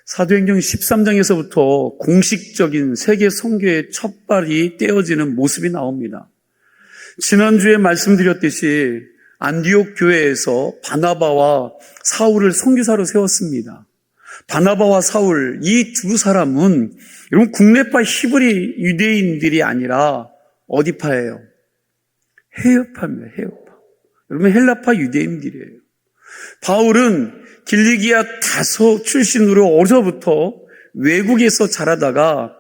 사도행전 13장에서부터 공식적인 세계 선교의 첫발이 떼어지는 모습이 나옵니다. 지난주에 말씀드렸듯이 안디옥 교회에서 바나바와 사울을 선교사로 세웠습니다. 바나바와 사울, 이 두 사람은 여러분 국내파 히브리 유대인들이 아니라 어디파예요? 해역파입니다. 해역파. 여러분 헬라파 유대인들이에요. 바울은 길리기아 다소 출신으로 어려서부터 외국에서 자라다가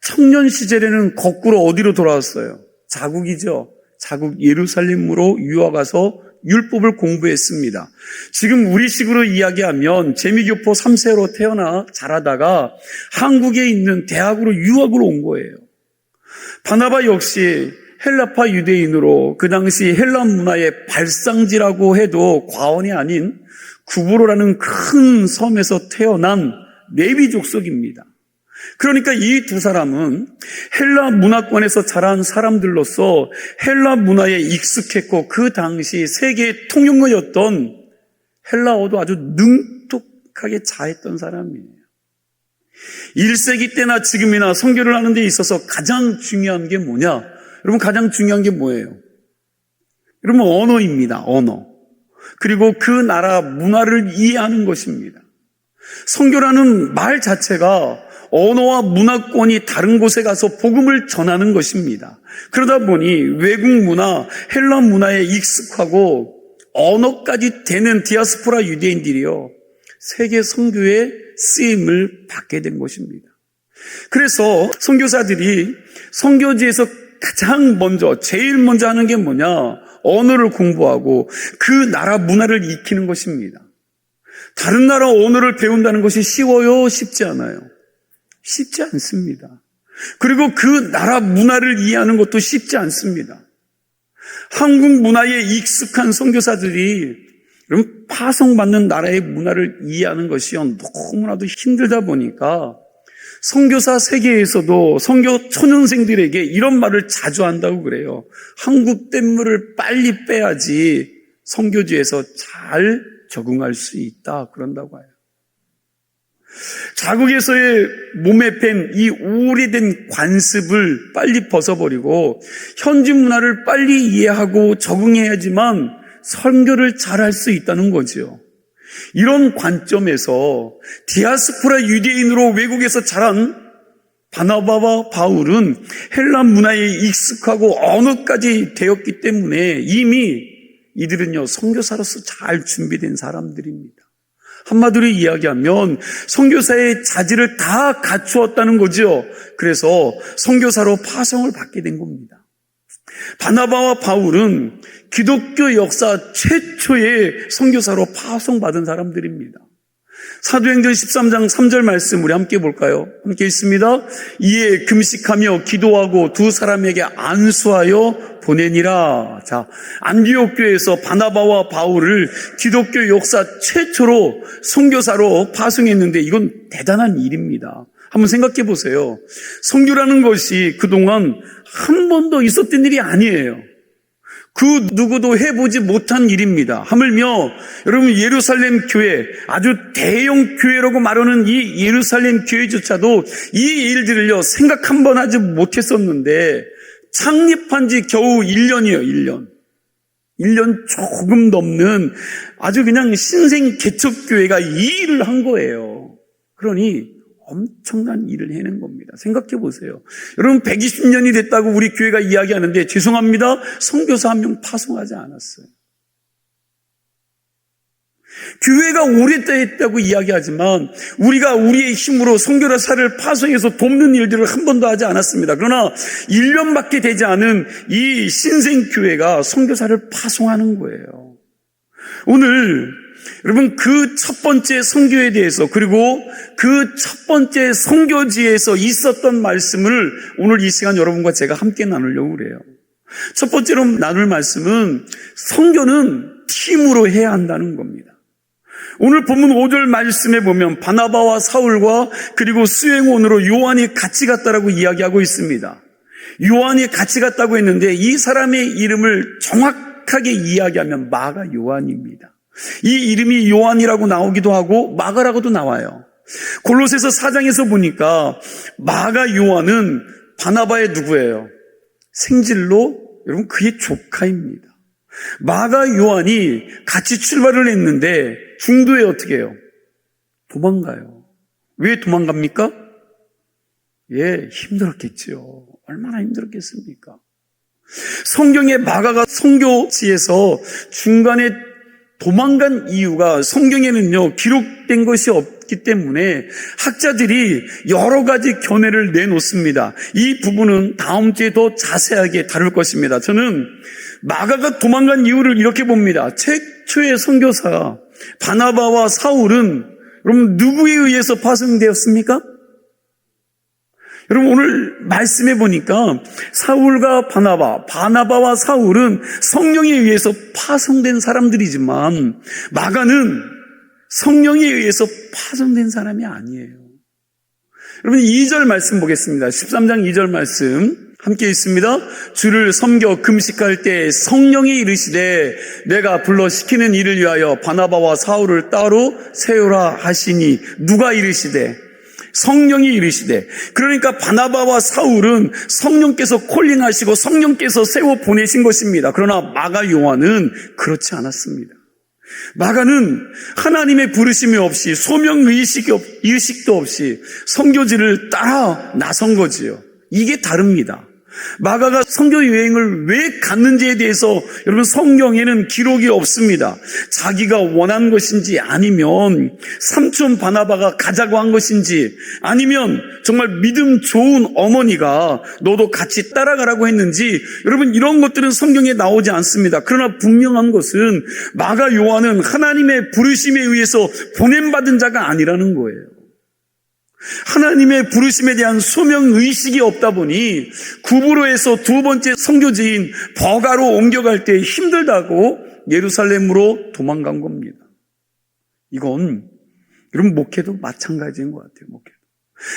청년 시절에는 거꾸로 어디로 돌아왔어요? 자국이죠. 자국 예루살렘으로 유학 가서 율법을 공부했습니다. 지금 우리식으로 이야기하면 재미교포 3세로 태어나 자라다가 한국에 있는 대학으로 유학으로 온 거예요. 바나바 역시 헬라파 유대인으로 그 당시 헬라 문화의 발상지라고 해도 과언이 아닌 구브로라는 큰 섬에서 태어난 레위 족속입니다. 그러니까 이 두 사람은 헬라 문화권에서 자란 사람들로서 헬라 문화에 익숙했고 그 당시 세계 통용어였던 헬라어도 아주 능숙하게 자했던 사람이에요. 1세기 때나 지금이나 선교를 하는 데 있어서 가장 중요한 게 뭐냐? 여러분 가장 중요한 게 뭐예요? 여러분 언어입니다. 언어. 그리고 그 나라 문화를 이해하는 것입니다. 선교라는 말 자체가 언어와 문화권이 다른 곳에 가서 복음을 전하는 것입니다. 그러다 보니 외국 문화, 헬라 문화에 익숙하고 언어까지 되는 디아스포라 유대인들이요, 세계 선교의 쓰임을 받게 된 것입니다. 그래서 선교사들이 선교지에서 가장 먼저, 제일 먼저 하는 게 뭐냐? 언어를 공부하고 그 나라 문화를 익히는 것입니다. 다른 나라 언어를 배운다는 것이 쉬워요? 쉽지 않아요? 쉽지 않습니다. 그리고 그 나라 문화를 이해하는 것도 쉽지 않습니다. 한국 문화에 익숙한 선교사들이 파송받는 나라의 문화를 이해하는 것이 너무나도 힘들다 보니까 선교사 세계에서도 선교 초년생들에게 이런 말을 자주 한다고 그래요. 한국 뗏물을 빨리 빼야지 선교지에서 잘 적응할 수 있다 그런다고 해요. 자국에서의 몸에 밴 이 오래된 관습을 빨리 벗어버리고 현지 문화를 빨리 이해하고 적응해야지만 선교를 잘할 수 있다는 거죠. 이런 관점에서 디아스포라 유대인으로 외국에서 자란 바나바와 바울은 헬라 문화에 익숙하고 언어까지 되었기 때문에 이미 이들은요 선교사로서 잘 준비된 사람들입니다. 한마디로 이야기하면 선교사의 자질을 다 갖추었다는 거죠. 그래서 선교사로 파송을 받게 된 겁니다. 바나바와 바울은 기독교 역사 최초의 선교사로 파송받은 사람들입니다. 사도행전 13장 3절 말씀 우리 함께 볼까요? 함께 있습니다. 이에 금식하며 기도하고 두 사람에게 안수하여 보내니라. 자, 안디옥 교회에서 바나바와 바울을 기독교 역사 최초로 선교사로 파송했는데 이건 대단한 일입니다. 한번 생각해 보세요. 선교라는 것이 그동안 한 번도 있었던 일이 아니에요. 그 누구도 해보지 못한 일입니다. 하물며 여러분 예루살렘 교회, 아주 대형 교회라고 말하는 이 예루살렘 교회조차도 이 일들을요 생각 한 번 하지 못했었는데 창립한 지 겨우 1년이에요. 1년 조금 넘는 아주 그냥 신생 개척교회가 이 일을 한 거예요. 그러니 엄청난 일을 해낸 겁니다. 생각해 보세요. 여러분 120년이 됐다고 우리 교회가 이야기하는데 죄송합니다. 선교사 한 명 파송하지 않았어요. 교회가 오래됐다고 이야기하지만 우리가 우리의 힘으로 선교사를 파송해서 돕는 일들을 한 번도 하지 않았습니다. 그러나 1년밖에 되지 않은 이 신생교회가 선교사를 파송하는 거예요. 오늘 여러분 그 첫 번째 선교에 대해서 그리고 그 첫 번째 선교지에서 있었던 말씀을 오늘 이 시간 여러분과 제가 함께 나누려고 그래요. 첫 번째로 나눌 말씀은 선교는 팀으로 해야 한다는 겁니다. 오늘 본문 5절 말씀에 보면 바나바와 사울과 그리고 수행원으로 요한이 같이 갔다라고 이야기하고 있습니다. 요한이 같이 갔다고 했는데 이 사람의 이름을 정확하게 이야기하면 마가 요한입니다. 이 이름이 요한이라고 나오기도 하고 마가라고도 나와요. 골로새서 4장에서 보니까 마가 요한은 바나바의 누구예요? 생질로 여러분 그의 조카입니다. 마가 요한이 같이 출발을 했는데 중도에 어떻게 해요? 도망가요. 왜 도망갑니까? 힘들었겠죠. 얼마나 힘들었겠습니까? 성경에 마가가 선교지에서 중간에 도망간 이유가 성경에는요 기록된 것이 없기 때문에 학자들이 여러 가지 견해를 내놓습니다. 이 부분은 다음 주에 더 자세하게 다룰 것입니다. 저는 마가가 도망간 이유를 이렇게 봅니다. 최초의 선교사 바나바와 사울은 여러분 누구에 의해서 파송되었습니까? 여러분 오늘 말씀해 보니까 사울과 바나바와 사울은 성령에 의해서 파송된 사람들이지만 마가는 성령에 의해서 파송된 사람이 아니에요. 여러분 2절 말씀 보겠습니다. 13장 2절 말씀 함께 있습니다. 주를 섬겨 금식할 때 성령이 이르시되 내가 불러 시키는 일을 위하여 바나바와 사울을 따로 세우라 하시니 누가 이르시되 성령이 이르시되 그러니까 바나바와 사울은 성령께서 콜링하시고 성령께서 세워 보내신 것입니다. 그러나 마가 요한은 그렇지 않았습니다. 마가는 하나님의 부르심이 없이 소명의식도 없이 선교지를 따라 나선 거지요. 이게 다릅니다. 마가가 선교 여행을 왜 갔는지에 대해서 여러분 성경에는 기록이 없습니다. 자기가 원한 것인지 아니면 삼촌 바나바가 가자고 한 것인지 아니면 정말 믿음 좋은 어머니가 너도 같이 따라가라고 했는지 여러분 이런 것들은 성경에 나오지 않습니다. 그러나 분명한 것은 마가 요한은 하나님의 부르심에 의해서 보냄받은 자가 아니라는 거예요. 하나님의 부르심에 대한 소명의식이 없다 보니 구브로에서 두 번째 선교지인 버가로 옮겨갈 때 힘들다고 예루살렘으로 도망간 겁니다. 이건 여러분 목회도 마찬가지인 것 같아요. 목회도.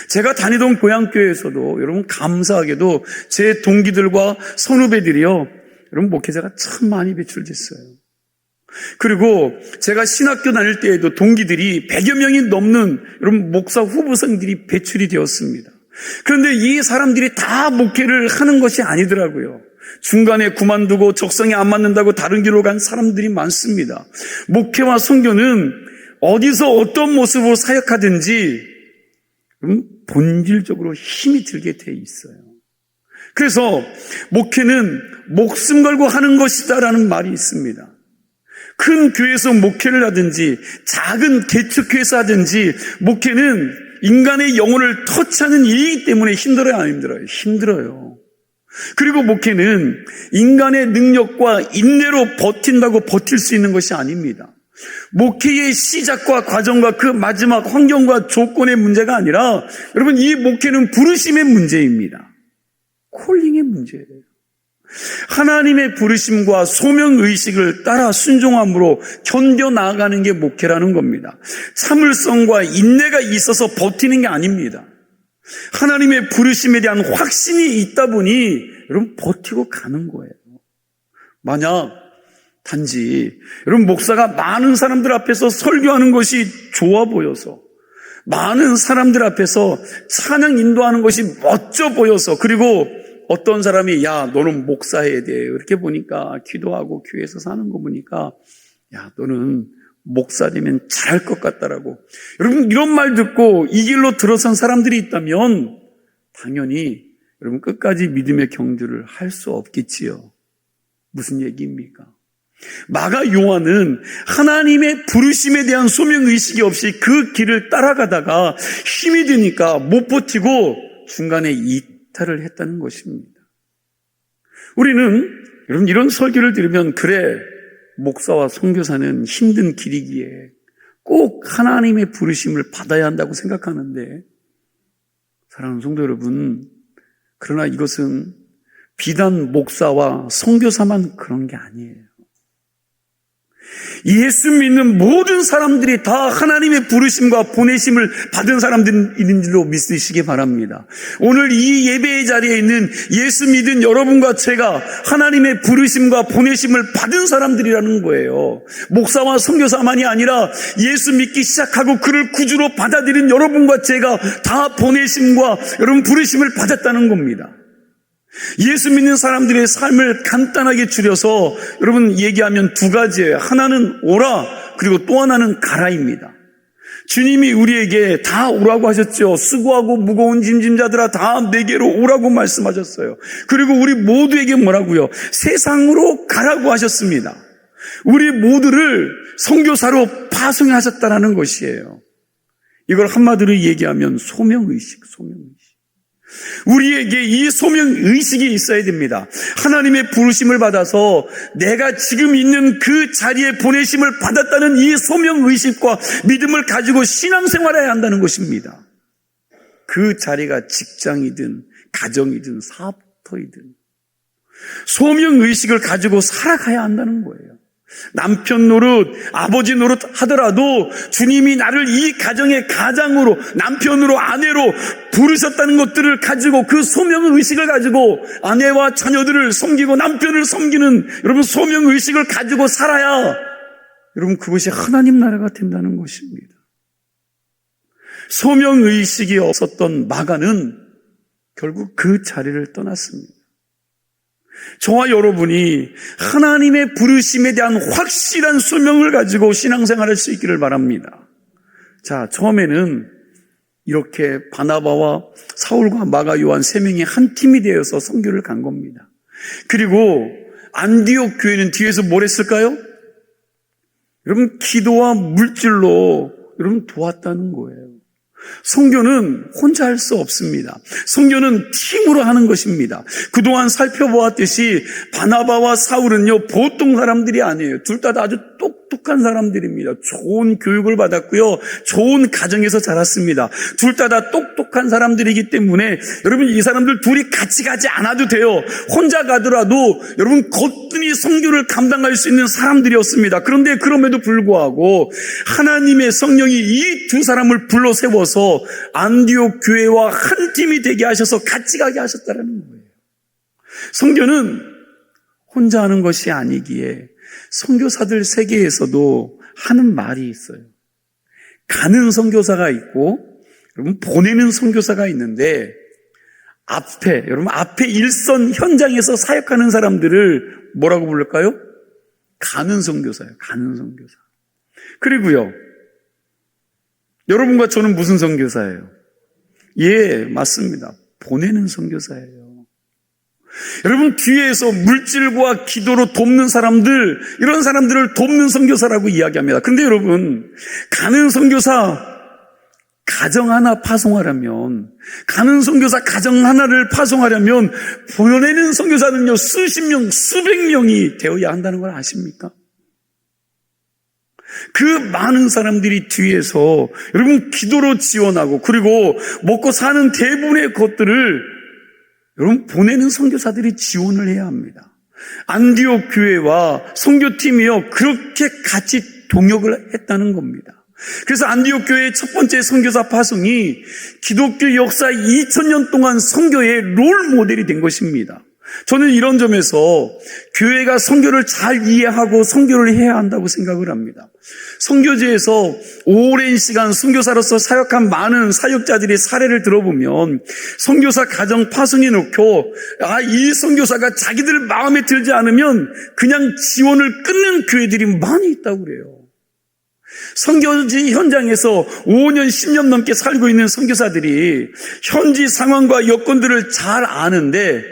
제가 다니던 고향교회에서도 여러분 감사하게도 제 동기들과 선후배들이요 여러분 목회자가 참 많이 배출됐어요. 그리고 제가 신학교 다닐 때에도 동기들이 100여 명이 넘는 여러분 목사 후보생들이 배출이 되었습니다. 그런데 이 사람들이 다 목회를 하는 것이 아니더라고요. 중간에 그만두고 적성에 안 맞는다고 다른 길로 간 사람들이 많습니다. 목회와 선교는 어디서 어떤 모습으로 사역하든지 본질적으로 힘이 들게 돼 있어요. 그래서 목회는 목숨 걸고 하는 것이다라는 말이 있습니다. 큰 교회에서 목회를 하든지 작은 개척교회에서 하든지 목회는 인간의 영혼을 터치하는 일이기 때문에 힘들어요, 안 힘들어요? 힘들어요. 그리고 목회는 인간의 능력과 인내로 버틴다고 버틸 수 있는 것이 아닙니다. 목회의 시작과 과정과 그 마지막 환경과 조건의 문제가 아니라 여러분 이 목회는 부르심의 문제입니다. 콜링의 문제예요. 하나님의 부르심과 소명의식을 따라 순종함으로 견뎌나가는 게 목회라는 겁니다. 참을성과 인내가 있어서 버티는 게 아닙니다. 하나님의 부르심에 대한 확신이 있다 보니 여러분 버티고 가는 거예요. 만약 단지 여러분 목사가 많은 사람들 앞에서 설교하는 것이 좋아 보여서 많은 사람들 앞에서 찬양 인도하는 것이 멋져 보여서 그리고 어떤 사람이 야 너는 목사해야 돼 이렇게 보니까 기도하고 교회에서 사는 거 보니까 야 너는 목사 되면 잘할 것 같다라고 여러분 이런 말 듣고 이 길로 들어선 사람들이 있다면 당연히 여러분 끝까지 믿음의 경주를 할 수 없겠지요. 무슨 얘기입니까? 마가 요한은 하나님의 부르심에 대한 소명의식이 없이 그 길을 따라가다가 힘이 드니까 못 버티고 중간에 이탈을 했다는 것입니다. 우리는 여러분 이런 설교를 들으면 그래 목사와 선교사는 힘든 길이기에 꼭 하나님의 부르심을 받아야 한다고 생각하는데 사랑하는 성도 여러분 그러나 이것은 비단 목사와 선교사만 그런 게 아니에요. 예수 믿는 모든 사람들이 다 하나님의 부르심과 보내심을 받은 사람들인 줄로 믿으시기 바랍니다. 오늘 이 예배의 자리에 있는 예수 믿은 여러분과 제가 하나님의 부르심과 보내심을 받은 사람들이라는 거예요. 목사와 선교사만이 아니라 예수 믿기 시작하고 그를 구주로 받아들인 여러분과 제가 다 보내심과 여러분 부르심을 받았다는 겁니다. 예수 믿는 사람들의 삶을 간단하게 줄여서 여러분 얘기하면 두 가지예요. 하나는 오라, 그리고 또 하나는 가라입니다. 주님이 우리에게 다 오라고 하셨죠. 수고하고 무거운 짐진자들아 다 내게로 오라고 말씀하셨어요. 그리고 우리 모두에게 뭐라고요? 세상으로 가라고 하셨습니다. 우리 모두를 선교사로 파송하셨다는 것이에요. 이걸 한마디로 얘기하면 소명의식. 우리에게 이 소명의식이 있어야 됩니다. 하나님의 부르심을 받아서 내가 지금 있는 그 자리에 보내심을 받았다는 이 소명의식과 믿음을 가지고 신앙생활해야 한다는 것입니다. 그 자리가 직장이든 가정이든 사업터이든 소명의식을 가지고 살아가야 한다는 거예요. 남편 노릇, 아버지 노릇 하더라도 주님이 나를 이 가정의 가장으로, 남편으로, 아내로 부르셨다는 것들을 가지고 그 소명의식을 가지고 아내와 자녀들을 섬기고 남편을 섬기는 여러분 소명의식을 가지고 살아야 여러분 그것이 하나님 나라가 된다는 것입니다. 소명의식이 없었던 마가는 결국 그 자리를 떠났습니다. 저와 여러분이 하나님의 부르심에 대한 확실한 소명을 가지고 신앙생활할 수 있기를 바랍니다. 자, 처음에는 이렇게 바나바와 사울과 마가 요한 세 명이 한 팀이 되어서 선교를 간 겁니다. 그리고 안디옥 교회는 뒤에서 뭘 했을까요? 여러분 기도와 물질로 여러분 도왔다는 거예요. 선교는 혼자 할 수 없습니다. 선교는 팀으로 하는 것입니다. 그동안 살펴보았듯이 바나바와 사울은요 보통 사람들이 아니에요. 둘 다 아주 똑똑한 사람들입니다. 좋은 교육을 받았고요, 좋은 가정에서 자랐습니다. 둘 다 똑똑한 사람들이기 때문에 여러분 이 사람들 둘이 같이 가지 않아도 돼요. 혼자 가더라도 여러분 거뜬히 선교를 감당할 수 있는 사람들이었습니다. 그런데 그럼에도 불구하고 하나님의 성령이 이 두 사람을 불러 세워서 안디옥 교회와 한 팀이 되게 하셔서 같이 가게 하셨다는 거예요. 선교는 혼자 하는 것이 아니기에 선교사들 세계에서도 하는 말이 있어요. 가는 선교사가 있고 여러분 보내는 선교사가 있는데 여러분 앞에 일선 현장에서 사역하는 사람들을 뭐라고 부를까요? 가는 선교사예요. 가는 선교사. 그리고요, 여러분과 저는 무슨 선교사예요? 예, 맞습니다. 보내는 선교사예요. 여러분 뒤에서 물질과 기도로 돕는 사람들, 이런 사람들을 돕는 선교사라고 이야기합니다. 그런데 여러분, 가는 선교사 가정 하나 파송하려면, 가는 선교사 가정 하나를 파송하려면 보내는 선교사는요 수십 명, 수백 명이 되어야 한다는 걸 아십니까? 그 많은 사람들이 뒤에서 여러분 기도로 지원하고 그리고 먹고 사는 대부분의 것들을 여러분 보내는 선교사들이 지원을 해야 합니다. 안디옥 교회와 선교팀이요 그렇게 같이 동역을 했다는 겁니다. 그래서 안디옥 교회의 첫 번째 선교사 파송이 기독교 역사 2000년 동안 선교의 롤 모델이 된 것입니다. 저는 이런 점에서 교회가 선교를 잘 이해하고 선교를 해야 한다고 생각을 합니다. 선교지에서 오랜 시간 선교사로서 사역한 많은 사역자들의 사례를 들어보면 선교사 가정 파송해 놓고 이 선교사가 자기들 마음에 들지 않으면 그냥 지원을 끊는 교회들이 많이 있다고 그래요. 선교지 현장에서 5년, 10년 넘게 살고 있는 선교사들이 현지 상황과 여건들을 잘 아는데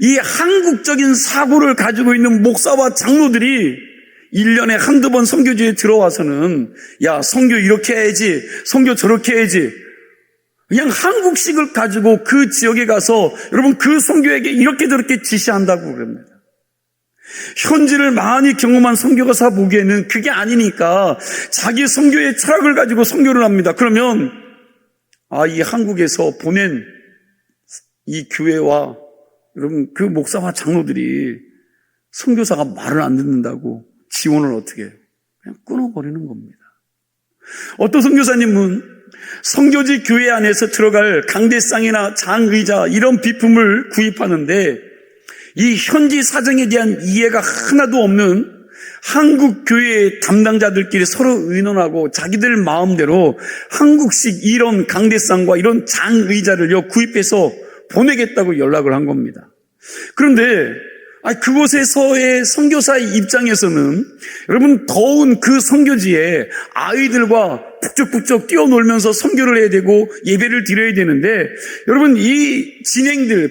이 한국적인 사고를 가지고 있는 목사와 장로들이 1년에 한두 번 선교지에 들어와서는 야, 선교 이렇게 해야지, 선교 저렇게 해야지, 그냥 한국식을 가지고 그 지역에 가서 여러분 그 선교에게 이렇게 저렇게 지시한다고 그럽니다. 현지를 많이 경험한 선교사 보기에는 그게 아니니까 자기 선교의 철학을 가지고 선교를 합니다. 그러면 이 한국에서 보낸 이 교회와 여러분 그 목사와 장로들이 선교사가 말을 안 듣는다고 지원을 어떻게 해요? 그냥 끊어버리는 겁니다. 어떤 선교사님은 선교지 교회 안에서 들어갈 강대상이나 장의자 이런 비품을 구입하는데 이 현지 사정에 대한 이해가 하나도 없는 한국 교회 담당자들끼리 서로 의논하고 자기들 마음대로 한국식 이런 강대상과 이런 장의자를요 구입해서 보내겠다고 연락을 한 겁니다. 그런데 그곳에서의 선교사의 입장에서는 여러분 더운 그 선교지에 아이들과 북적북적 뛰어놀면서 선교를 해야 되고 예배를 드려야 되는데 여러분 이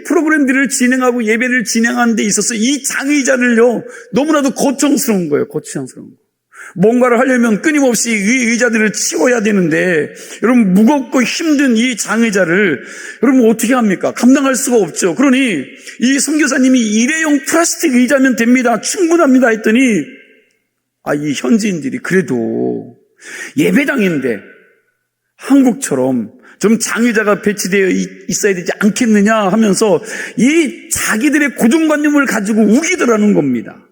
프로그램들을 진행하고 예배를 진행하는 데 있어서 이 장의자를요 너무나도 고통스러운 거예요. 고통스러운 거. 뭔가를 하려면 끊임없이 이 의자들을 치워야 되는데 여러분 무겁고 힘든 이 장의자를 여러분 어떻게 합니까? 감당할 수가 없죠. 그러니 이 선교사님이 일회용 플라스틱 의자면 됩니다. 충분합니다 했더니 이 현지인들이 그래도 예배당인데 한국처럼 좀 장의자가 배치되어 있어야 되지 않겠느냐 하면서 이 자기들의 고정관념을 가지고 우기더라는 겁니다.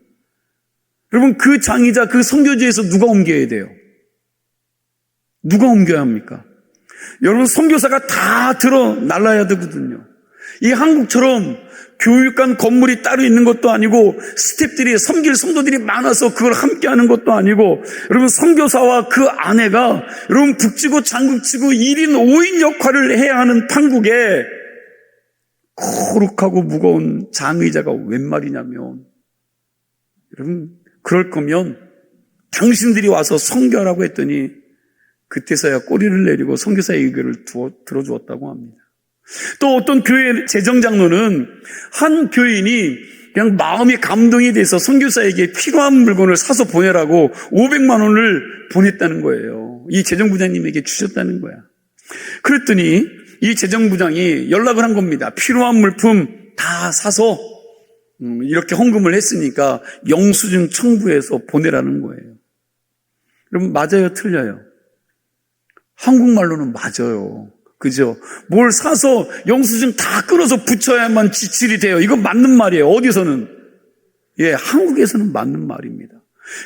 여러분 그 장의자 그 선교지에서 누가 옮겨야 돼요? 누가 옮겨야 합니까? 여러분 선교사가 다 들어 날라야 되거든요. 이 한국처럼 교육관 건물이 따로 있는 것도 아니고 스태프들이 섬길 성도들이 많아서 그걸 함께 하는 것도 아니고 여러분 선교사와 그 아내가 여러분 북치고 장구치고 1인 5인 역할을 해야 하는 판국에 거룩하고 무거운 장의자가 웬 말이냐면 여러분 그럴 거면 당신들이 와서 선교하라고 했더니 그때서야 꼬리를 내리고 선교사의 의견을 들어주었다고 합니다. 또 어떤 교회 재정장로는 한 교인이 그냥 마음이 감동이 돼서 선교사에게 필요한 물건을 사서 보내라고 500만 원을 보냈다는 거예요. 이 재정부장님에게 주셨다는 거야. 그랬더니 이 재정부장이 연락을 한 겁니다. 필요한 물품 다 사서 이렇게 헌금을 했으니까 영수증 첨부해서 보내라는 거예요. 여러분 맞아요, 틀려요? 한국말로는 맞아요. 그죠? 뭘 사서 영수증 다 끊어서 붙여야만 지출이 돼요. 이건 맞는 말이에요. 어디서는? 한국에서는 맞는 말입니다.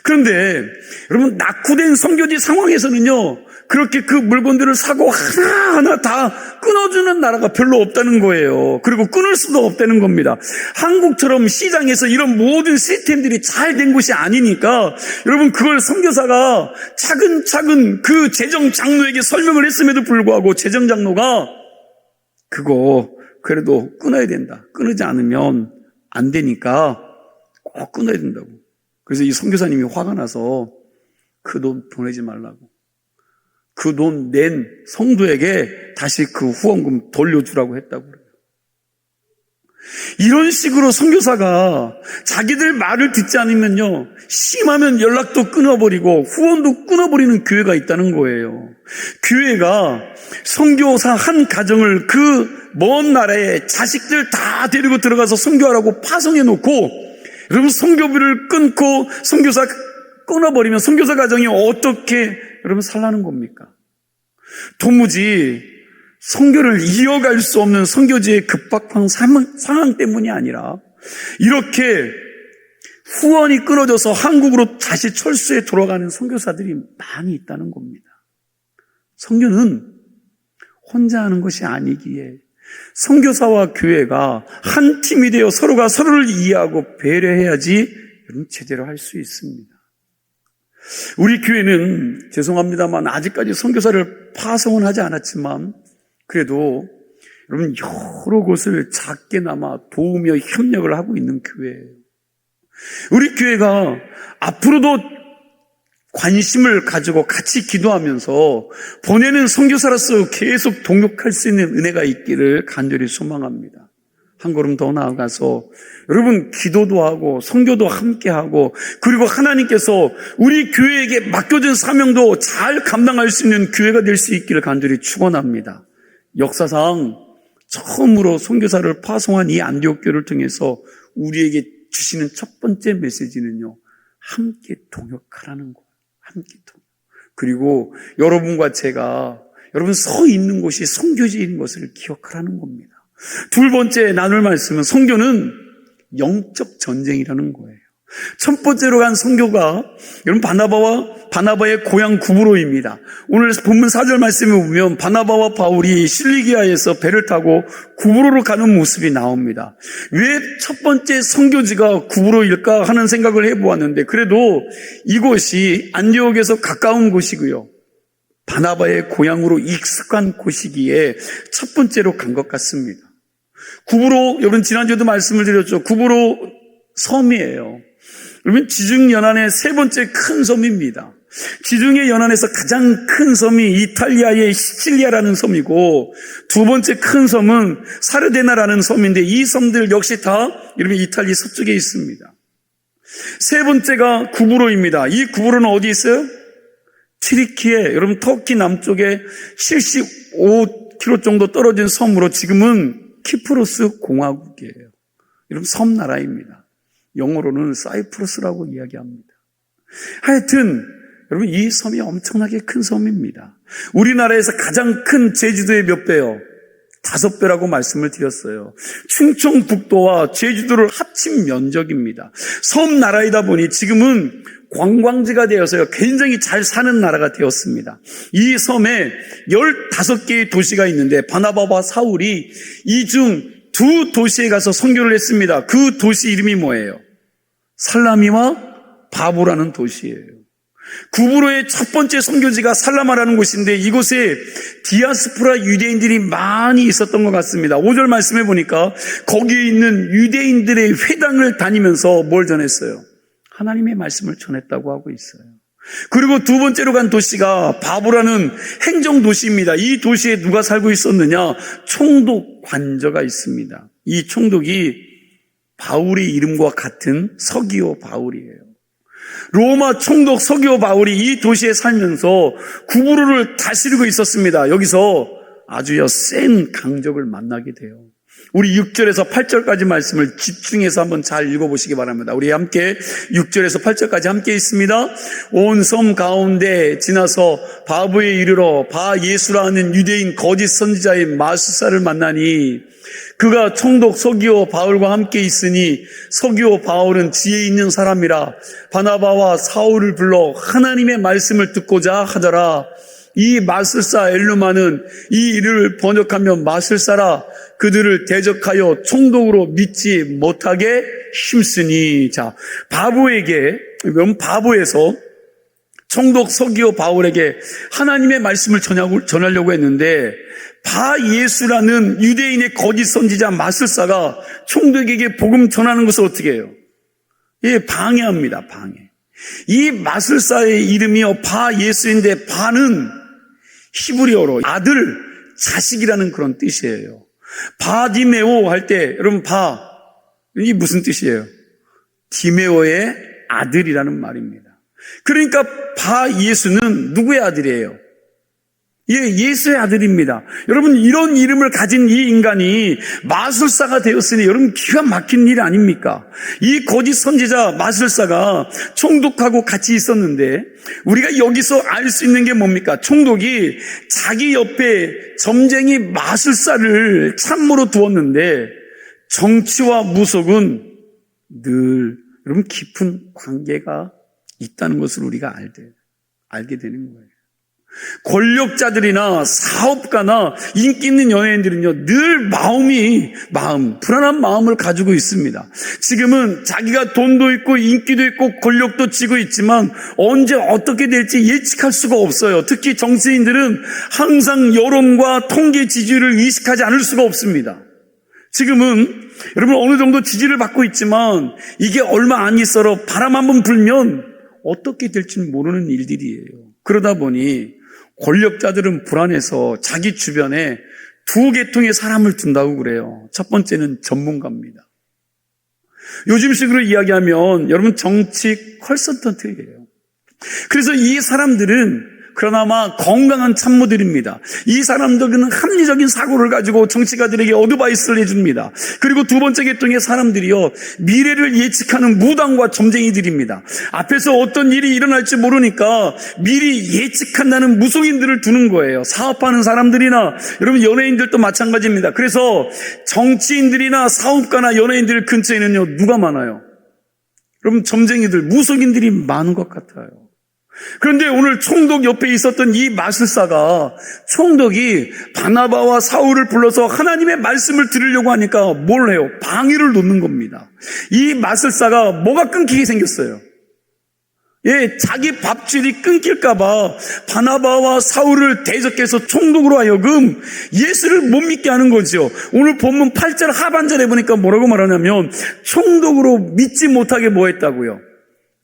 그런데 여러분 낙후된 선교지 상황에서는요 그렇게 그 물건들을 사고 하나하나 다 끊어주는 나라가 별로 없다는 거예요. 그리고 끊을 수도 없다는 겁니다. 한국처럼 시장에서 이런 모든 시스템들이 잘 된 곳이 아니니까 여러분 그걸 선교사가 차근차근 그 재정장로에게 설명을 했음에도 불구하고 재정장로가 그거 그래도 끊어야 된다. 끊지 않으면 안 되니까 꼭 끊어야 된다고. 그래서 이 선교사님이 화가 나서 그 돈 보내지 말라고. 그 돈 낸 성도에게 다시 그 후원금 돌려주라고 했다고 그래요. 이런 식으로 선교사가 자기들 말을 듣지 않으면요 심하면 연락도 끊어버리고 후원도 끊어버리는 교회가 있다는 거예요. 교회가 선교사 한 가정을 그 먼 나라에 자식들 다 데리고 들어가서 선교하라고 파송해 놓고 여러분 선교비를 끊고 선교사 끊어버리면 선교사 가정이 어떻게 여러분 살라는 겁니까? 도무지 선교를 이어갈 수 없는 선교지의 급박한 상황 때문이 아니라 이렇게 후원이 끊어져서 한국으로 다시 철수해 돌아가는 선교사들이 많이 있다는 겁니다. 선교는 혼자 하는 것이 아니기에 선교사와 교회가 한 팀이 되어 서로가 서로를 이해하고 배려해야지 제대로 할 수 있습니다. 우리 교회는 죄송합니다만 아직까지 선교사를 파송은 하지 않았지만 그래도 여러분 여러 곳을 작게나마 도우며 협력을 하고 있는 교회예요. 우리 교회가 앞으로도 관심을 가지고 같이 기도하면서 보내는 선교사로서 계속 동역할 수 있는 은혜가 있기를 간절히 소망합니다. 한 걸음 더 나아가서 여러분 기도도 하고 선교도 함께하고 그리고 하나님께서 우리 교회에게 맡겨진 사명도 잘 감당할 수 있는 교회가 될 수 있기를 간절히 축원합니다. 역사상 처음으로 선교사를 파송한 이 안디옥 교회를 통해서 우리에게 주시는 첫 번째 메시지는요 함께 동역하라는 거예요. 함께 동역. 그리고 여러분과 제가 여러분 서 있는 곳이 선교지인 것을 기억하라는 겁니다. 두 번째 나눌 말씀은 선교는 영적 전쟁이라는 거예요. 첫 번째로 간 선교가 여러분 바나바의 고향 구브로입니다. 오늘 본문 4절 말씀에 보면 바나바와 바울이 실리기아에서 배를 타고 구브로로 가는 모습이 나옵니다. 왜 첫 번째 선교지가 구브로일까 하는 생각을 해보았는데, 그래도 이곳이 안디옥에서 가까운 곳이고요, 바나바의 고향으로 익숙한 곳이기에 첫 번째로 간 것 같습니다. 구브로, 여러분 지난주에도 말씀을 드렸죠. 구브로 섬이에요. 그러면 지중 연안의 세 번째 큰 섬입니다. 지중해 연안에서 가장 큰 섬이 이탈리아의 시칠리아라는 섬이고, 두 번째 큰 섬은 사르데나라는 섬인데, 이 섬들 역시 다 이러면 이탈리 서쪽에 있습니다. 세 번째가 구브로입니다. 이 구브로는 어디 있어요? 튀르키예, 여러분 터키 남쪽에 75km 정도 떨어진 섬으로 지금은 키프로스 공화국이에요. 여러분 섬나라입니다. 영어로는 사이프러스라고 이야기합니다. 하여튼 여러분 이 섬이 엄청나게 큰 섬입니다. 우리나라에서 가장 큰 제주도의 몇 배요? 5배라고 말씀을 드렸어요. 충청북도와 제주도를 합친 면적입니다. 섬나라이다 보니 지금은 관광지가 되어서요, 굉장히 잘 사는 나라가 되었습니다. 이 섬에 15개의 도시가 있는데, 바나바와 사울이 이 중 2도시에 가서 선교를 했습니다. 그 도시 이름이 뭐예요? 살라미와 바보라는 도시예요. 구브로의 첫 번째 선교지가 살라마라는 곳인데, 이곳에 디아스포라 유대인들이 많이 있었던 것 같습니다. 5절 말씀해 보니까 거기에 있는 유대인들의 회당을 다니면서 뭘 전했어요? 하나님의 말씀을 전했다고 하고 있어요. 그리고 두 번째로 간 도시가 바보라는 행정도시입니다. 이 도시에 누가 살고 있었느냐? 총독 관저가 있습니다. 이 총독이 바울의 이름과 같은 서기오 바울이에요. 로마 총독 서기오 바울이 이 도시에 살면서 구브로를 다스리고 있었습니다. 여기서 아주 센 강적을 만나게 돼요. 우리 6절에서 8절까지 말씀을 집중해서 한번 잘 읽어보시기 바랍니다. 우리 함께 6절에서 8절까지 함께 있습니다. 온 섬 가운데 지나서 바부에 이르러 바 예수라는 유대인 거짓 선지자의 마술사를 만나니, 그가 총독 서기오 바울과 함께 있으니 서기오 바울은 지혜 있는 사람이라 바나바와 사울을 불러 하나님의 말씀을 듣고자 하더라. 이 마술사 엘루마는 이 일을 번역하면 마술사라 그들을 대적하여 총독으로 믿지 못하게 힘쓰니. 자, 바보에서 총독 서기오 바울에게 하나님의 말씀을 전하려고 했는데, 바 예수라는 유대인의 거짓 선지자 마술사가 총독에게 복음 전하는 것을 어떻게 해요? 예, 방해합니다. 방해. 이 마술사의 이름이요 바 예수인데, 바는 히브리어로 아들, 자식이라는 그런 뜻이에요. 바디메오 할 때 여러분 이게 무슨 뜻이에요? 디메오의 아들이라는 말입니다. 그러니까 바 예수는 누구의 아들이에요? 예수의 아들입니다. 여러분 이런 이름을 가진 이 인간이 마술사가 되었으니 여러분 기가 막힌 일 아닙니까? 이 거짓 선지자 마술사가 총독하고 같이 있었는데, 우리가 여기서 알 수 있는 게 뭡니까? 총독이 자기 옆에 점쟁이 마술사를 참모로 두었는데, 정치와 무속은 늘 여러분 깊은 관계가 있다는 것을 우리가 알게 되는 거예요. 권력자들이나 사업가나 인기 있는 연예인들은요, 늘 불안한 마음을 가지고 있습니다. 지금은 자기가 돈도 있고 인기도 있고 권력도 쥐고 있지만 언제 어떻게 될지 예측할 수가 없어요. 특히 정치인들은 항상 여론과 통계 지지율을 의식하지 않을 수가 없습니다. 지금은 여러분 어느 정도 지지를 받고 있지만 이게 얼마 안 있어로 바람 한번 불면 어떻게 될지는 모르는 일들이에요. 그러다 보니 권력자들은 불안해서 자기 주변에 2계통의 사람을 둔다고 그래요. 첫 번째는 전문가입니다. 요즘식으로 이야기하면 여러분 정치 컨설턴트예요. 그래서 이 사람들은 그나마 건강한 참모들입니다. 이 사람들은 합리적인 사고를 가지고 정치가들에게 어드바이스를 해줍니다. 그리고 두 번째 계통의 사람들이요, 미래를 예측하는 무당과 점쟁이들입니다. 앞에서 어떤 일이 일어날지 모르니까 미리 예측한다는 무속인들을 두는 거예요. 사업하는 사람들이나 여러분 연예인들도 마찬가지입니다. 그래서 정치인들이나 사업가나 연예인들 근처에는요, 누가 많아요? 여러분, 점쟁이들, 무속인들이 많은 것 같아요. 그런데 오늘 총독 옆에 있었던 이 마술사가, 총독이 바나바와 사울을 불러서 하나님의 말씀을 들으려고 하니까 뭘 해요? 방해를 놓는 겁니다. 이 마술사가 뭐가 끊기게 생겼어요? 자기 밥줄이 끊길까봐 바나바와 사울을 대적해서 총독으로 하여금 예수를 못 믿게 하는 거죠. 오늘 본문 8절 하반절에 보니까 뭐라고 말하냐면, 총독으로 믿지 못하게 뭐 했다고요?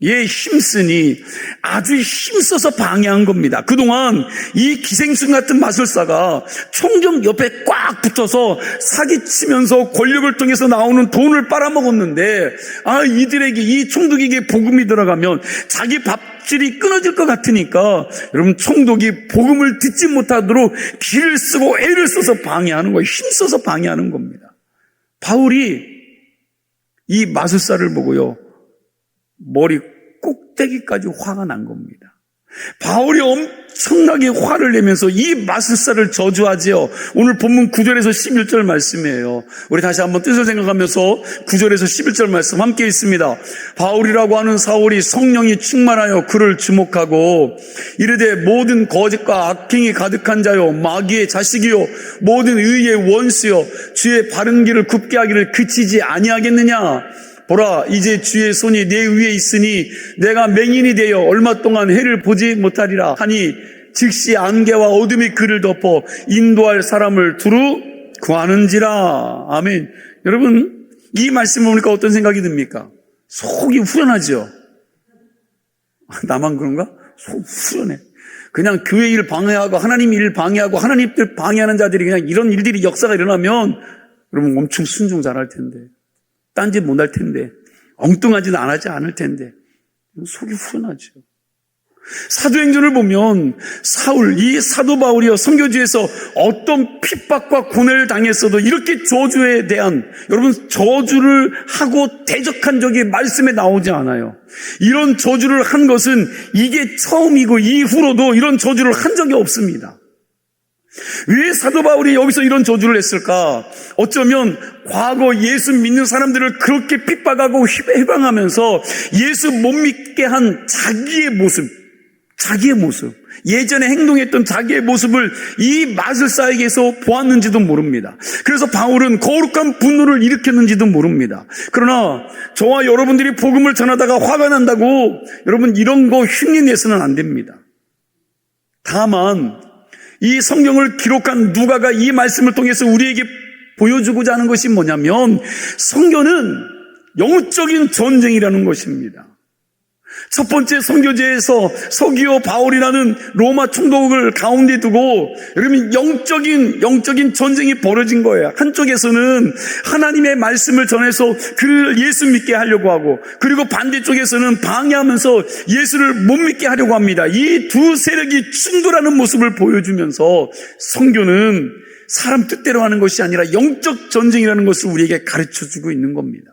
힘쓰니 아주 힘써서 방해한 겁니다. 그동안 이 기생충 같은 마술사가 총독 옆에 꽉 붙어서 사기치면서 권력을 통해서 나오는 돈을 빨아먹었는데, 이들에게, 이 총독에게 복음이 들어가면 자기 밥줄이 끊어질 것 같으니까 여러분, 총독이 복음을 듣지 못하도록 기를 쓰고 애를 써서 방해하는 거예요. 힘써서 방해하는 겁니다. 바울이 이 마술사를 보고요, 머리 꼭대기까지 화가 난 겁니다. 바울이 엄청나게 화를 내면서 이 마술사를 저주하지요. 오늘 본문 9절에서 11절 말씀이에요. 우리 다시 한번 뜻을 생각하면서 9절에서 11절 말씀 함께 있습니다. 바울이라고 하는 사울이 성령이 충만하여 그를 주목하고 이르되, 모든 거짓과 악행이 가득한 자요, 마귀의 자식이요, 모든 의의 원수요, 주의 바른 길을 굽게 하기를 그치지 아니하겠느냐. 보라, 이제 주의 손이 내 위에 있으니 내가 맹인이 되어 얼마 동안 해를 보지 못하리라 하니, 즉시 안개와 어둠이 그를 덮어 인도할 사람을 두루 구하는지라. 아멘. 여러분, 이 말씀을 보니까 어떤 생각이 듭니까? 속이 후련하죠. 나만 그런가? 속 후련해. 그냥 교회 일 방해하고 하나님 일 방해하고 하나님 일 방해하는 자들이 그냥 이런 일들이 역사가 일어나면 여러분 엄청 순종 잘할 텐데, 딴짓 못할 텐데, 엉뚱하지도 안 하지 않을 텐데, 속이 후련하죠. 사도행전을 보면 이 사도 바울이요, 선교지에서 어떤 핍박과 고뇌를 당했어도 이렇게 저주에 대한, 여러분, 저주를 하고 대적한 적이 말씀에 나오지 않아요. 이런 저주를 한 것은 이게 처음이고 이후로도 이런 저주를 한 적이 없습니다. 왜 사도 바울이 여기서 이런 저주를 했을까? 어쩌면 과거 예수 믿는 사람들을 그렇게 핍박하고 해방하면서 예수 못 믿게 한 자기의 모습, 예전에 행동했던 자기의 모습을 이 마술사에게서 보았는지도 모릅니다. 그래서 바울은 거룩한 분노를 일으켰는지도 모릅니다. 그러나 저와 여러분들이 복음을 전하다가 화가 난다고 여러분 이런 거 흉내내서는 안 됩니다. 다만 이 성경을 기록한 누가가 이 말씀을 통해서 우리에게 보여주고자 하는 것이 뭐냐면, 성경은 영적인 전쟁이라는 것입니다. 첫 번째 선교제에서 서기오 바울이라는 로마 총독을 가운데 두고 여러분 영적인 전쟁이 벌어진 거예요. 한쪽에서는 하나님의 말씀을 전해서 그를 예수 믿게 하려고 하고, 그리고 반대쪽에서는 방해하면서 예수를 못 믿게 하려고 합니다. 이 두 세력이 충돌하는 모습을 보여주면서 선교는 사람 뜻대로 하는 것이 아니라 영적 전쟁이라는 것을 우리에게 가르쳐주고 있는 겁니다.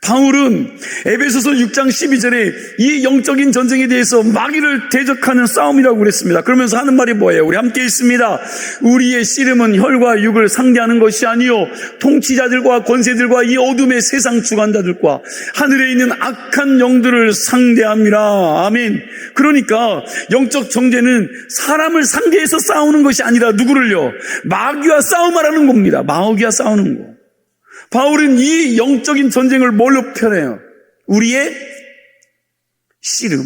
바울은 에베소서 6장 12절에 이 영적인 전쟁에 대해서 마귀를 대적하는 싸움이라고 그랬습니다. 그러면서 하는 말이 뭐예요? 우리 함께 있습니다. 우리의 씨름은 혈과 육을 상대하는 것이 아니요 통치자들과 권세들과 이 어둠의 세상 주관자들과 하늘에 있는 악한 영들을 상대함이라. 아멘. 그러니까 영적 전쟁은 사람을 상대해서 싸우는 것이 아니라 누구를요? 마귀와 싸움하라는 겁니다. 마귀와 싸우는 거. 바울은 이 영적인 전쟁을 뭘로 표현해요? 우리의 씨름.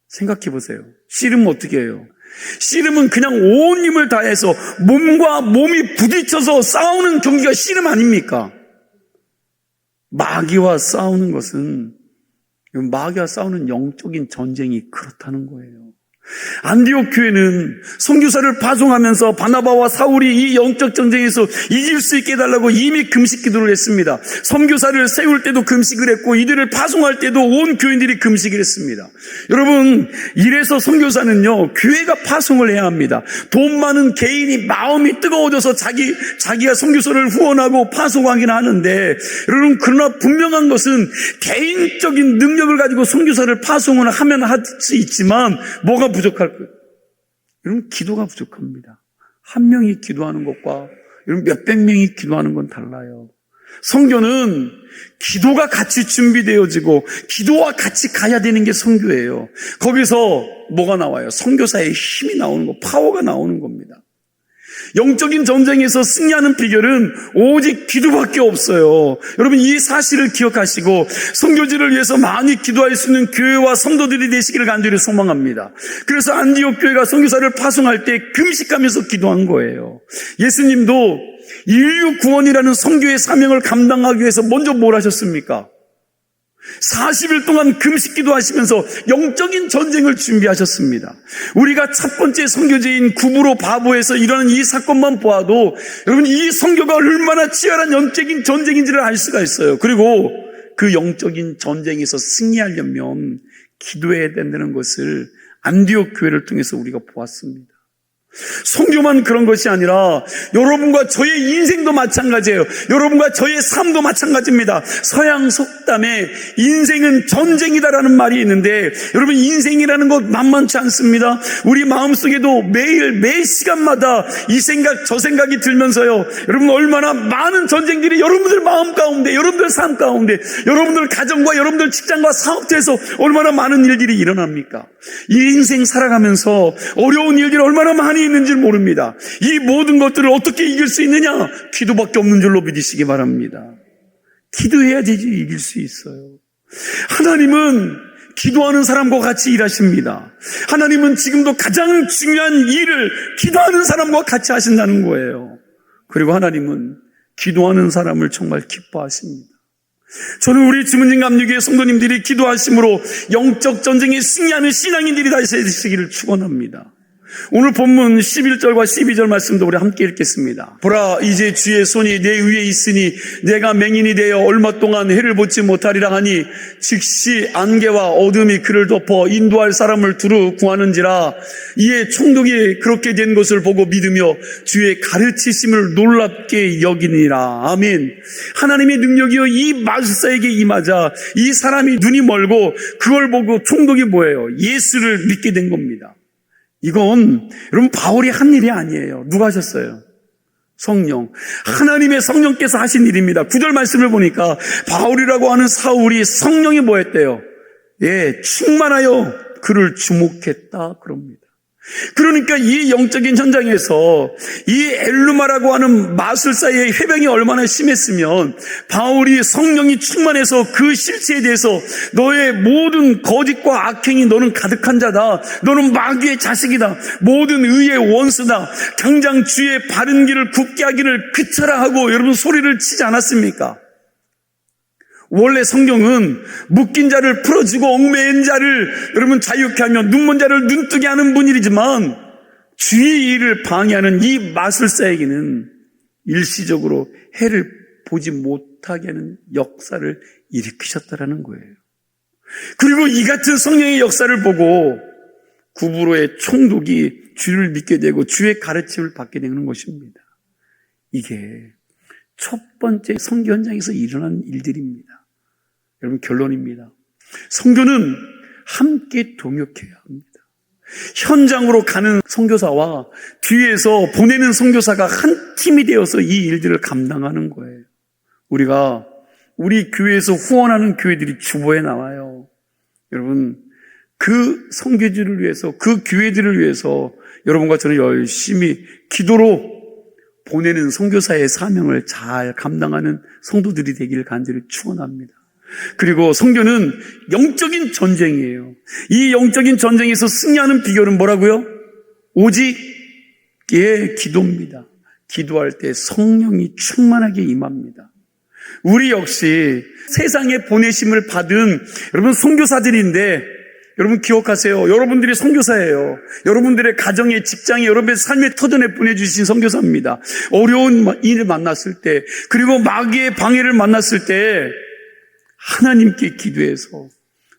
생각해 보세요. 씨름은 어떻게 해요? 씨름은 그냥 온 힘을 다해서 몸과 몸이 부딪혀서 싸우는 경기가 씨름 아닙니까? 마귀와 싸우는 것은, 마귀와 싸우는 영적인 전쟁이 그렇다는 거예요. 안디옥 교회는 선교사를 파송하면서 바나바와 사울이 이 영적 전쟁에서 이길 수 있게 해달라고 이미 금식 기도를 했습니다. 선교사를 세울 때도 금식을 했고, 이들을 파송할 때도 온 교인들이 금식을 했습니다. 여러분, 이래서 선교사는요, 교회가 파송을 해야 합니다. 돈 많은 개인이 마음이 뜨거워져서 자기가 선교사를 후원하고 파송하긴 하는데, 여러분, 그러나 분명한 것은 개인적인 능력을 가지고 선교사를 파송을 하면 할 수 있지만 뭐가 부족할 거예요? 여러분, 기도가 부족합니다. 한 명이 기도하는 것과 여러분 몇백 명이 기도하는 건 달라요. 선교는 기도가 같이 준비되어지고 기도와 같이 가야 되는 게 선교예요. 거기서 뭐가 나와요? 선교사의 힘이 나오는 거, 파워가 나오는 겁니다. 영적인 전쟁에서 승리하는 비결은 오직 기도밖에 없어요. 여러분, 이 사실을 기억하시고 선교지를 위해서 많이 기도할 수 있는 교회와 성도들이 되시기를 간절히 소망합니다. 그래서 안디옥 교회가 선교사를 파송할 때 금식하면서 기도한 거예요. 예수님도 인류 구원이라는 선교의 사명을 감당하기 위해서 먼저 뭘 하셨습니까? 40일 동안 금식 기도하시면서 영적인 전쟁을 준비하셨습니다. 우리가 첫 번째 선교지인 구브로 바보에서 일어난 이 사건만 보아도 여러분, 이 선교가 얼마나 치열한 영적인 전쟁인지를 알 수가 있어요. 그리고 그 영적인 전쟁에서 승리하려면 기도해야 된다는 것을 안디옥 교회를 통해서 우리가 보았습니다. 선교만 그런 것이 아니라 여러분과 저의 인생도 마찬가지예요. 여러분과 저의 삶도 마찬가지입니다. 서양 속담에 인생은 전쟁이다라는 말이 있는데, 여러분, 인생이라는 것 만만치 않습니다. 우리 마음속에도 매일 매 시간마다 이 생각 저 생각이 들면서요, 여러분, 얼마나 많은 전쟁들이 여러분들 마음 가운데, 여러분들 삶 가운데, 여러분들 가정과 여러분들 직장과 사업체에서 얼마나 많은 일들이 일어납니까? 이 인생 살아가면서 어려운 일들이 얼마나 많이 있는지 모릅니다. 이 모든 것들을 어떻게 이길 수 있느냐? 기도밖에 없는 줄로 믿으시기 바랍니다. 기도해야지 이길 수 있어요. 하나님은 기도하는 사람과 같이 일하십니다. 하나님은 지금도 가장 중요한 일을 기도하는 사람과 같이 하신다는 거예요. 그리고 하나님은 기도하는 사람을 정말 기뻐하십니다. 저는 우리 주문진 감리교회 성도님들이 기도하심으로 영적 전쟁에 승리하는 신앙인들이 되시기를 축원합니다. 오늘 본문 11절과 12절 말씀도 우리 함께 읽겠습니다. 보라, 이제 주의 손이 내 위에 있으니 내가 맹인이 되어 얼마 동안 해를 보지 못하리라 하니 즉시 안개와 어둠이 그를 덮어 인도할 사람을 두루 구하는지라. 이에 총독이 그렇게 된 것을 보고 믿으며 주의 가르치심을 놀랍게 여기니라. 아멘. 하나님의 능력이요 이 마술사에게 임하자 이 사람이 눈이 멀고 그걸 보고 총독이 뭐예요? 예수를 믿게 된 겁니다. 이건 여러분 바울이 한 일이 아니에요. 누가 하셨어요? 성령. 하나님의 성령께서 하신 일입니다. 9절 말씀을 보니까 바울이라고 하는 사울이 성령이 뭐 했대요? 예, 충만하여 그를 주목했다 그럽니다. 그러니까 이 영적인 현장에서 이 엘루마라고 하는 마술사의 회병이 얼마나 심했으면 바울이 성령이 충만해서 그 실체에 대해서 너의 모든 거짓과 악행이 너는 가득한 자다. 너는 마귀의 자식이다. 모든 의의 원수다. 당장 주의 바른 길을 굳게 하기를 그쳐라 하고 여러분 소리를 치지 않았습니까? 원래 성경은 묶인 자를 풀어주고 얽매인 자를 여러분 자유케 하며 눈먼 자를 눈뜨게 하는 분이지만 주의 일을 방해하는 이 마술사에게는 일시적으로 해를 보지 못하게 하는 역사를 일으키셨다라는 거예요. 그리고 이 같은 성령의 역사를 보고 구브로의 총독이 주를 믿게 되고 주의 가르침을 받게 되는 것입니다. 이게 첫 번째 선교 현장에서 일어난 일들입니다. 여러분, 결론입니다. 선교는 함께 동역해야 합니다. 현장으로 가는 선교사와 뒤에서 보내는 선교사가 한 팀이 되어서 이 일들을 감당하는 거예요. 우리가 우리 교회에서 후원하는 교회들이 주보에 나와요. 여러분, 그 선교지를 위해서, 그 교회들을 위해서 여러분과 저는 열심히 기도로 보내는 선교사의 사명을 잘 감당하는 성도들이 되기를 간절히 축원합니다. 그리고 선교는 영적인 전쟁이에요. 이 영적인 전쟁에서 승리하는 비결은 뭐라고요? 오직 기도입니다. 기도할 때 성령이 충만하게 임합니다. 우리 역시 세상에 보내심을 받은 여러분 선교사들인데 여러분 기억하세요. 여러분들이 선교사예요. 여러분들의 가정에, 직장에, 여러분의 삶의 터전에 보내주신 선교사입니다. 어려운 일을 만났을 때, 그리고 마귀의 방해를 만났을 때 하나님께 기도해서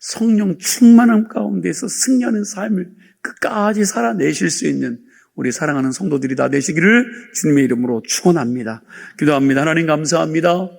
성령 충만함 가운데서 승리하는 삶을 끝까지 살아내실 수 있는 우리 사랑하는 성도들이 다 되시기를 주님의 이름으로 축원합니다. 기도합니다. 하나님 감사합니다.